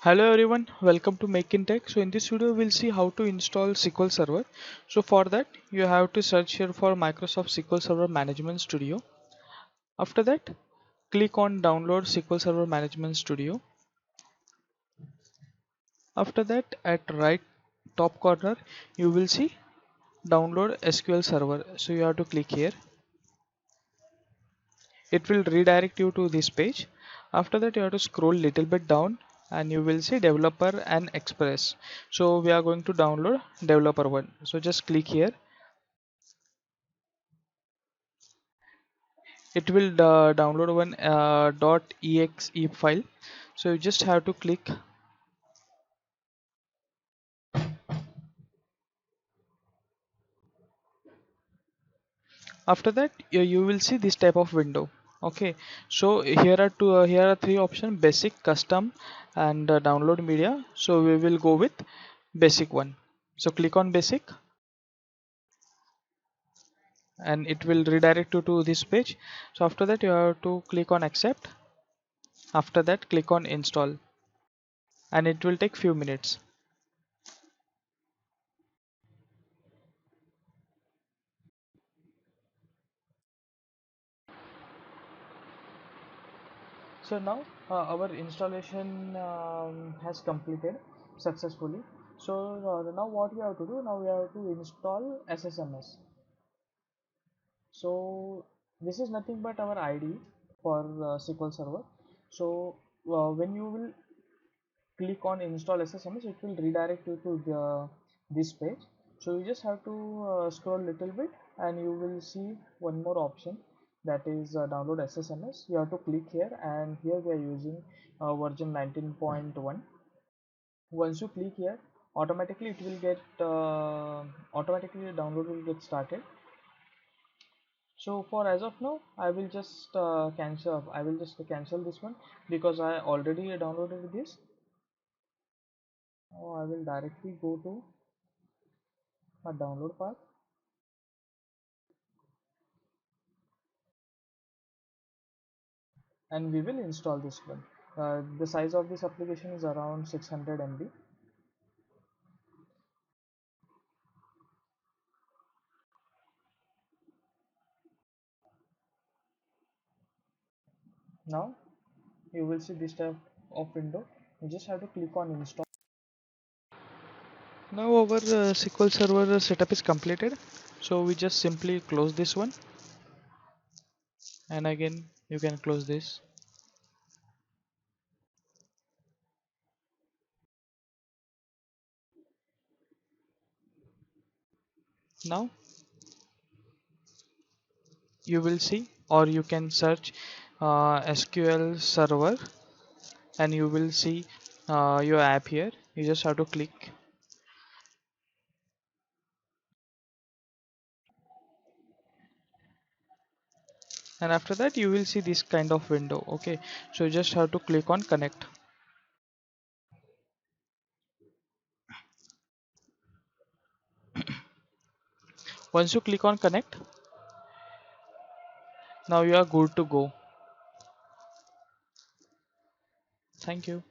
Hello everyone, welcome to Mech-In-Tech. So in this video we'll see how to install SQL Server. So for that you have to search here for Microsoft SQL Server Management Studio. After that click on download SQL Server Management Studio. After that at right top corner you will see download SQL Server. So you have to click here. It will redirect you to this page. After that you have to scroll little bit down and you will see developer and express. So we are going to download developer one. So just click here. It will download one .exe file, so you just have to click. After that you will see this type of window. Okay, so here are three options: basic, custom, and download media. So we will go with basic one. So click on basic and it will redirect you to this page. So after that you have to click on accept. After that click on install and it will take few minutes. So now our installation has completed successfully. So now what we have to do, now we have to install SSMS. So this is nothing but our ID for SQL Server. So when you will click on install SSMS, it will redirect you to this page. So you just have to scroll little bit and you will see one more option, that is download SSMS. You have to click here and here we are using version 19.1. Once you click here, automatically it will get automatically the download will get started. So for as of now I will just cancel this one because I already downloaded this. Now I will directly go to a download path and we will install this one. The size of this application is around 600 MB. Now you will see this type of window. You just have to click on install. Now our SQL Server setup is completed. So we just simply close this one and again you can close this. Now you will see, or you can search SQL Server and you will see your app here. You just have to click and after that you will see this kind of window. Okay, so you just have to click on connect. Once you click on connect, now you are good to go. Thank you.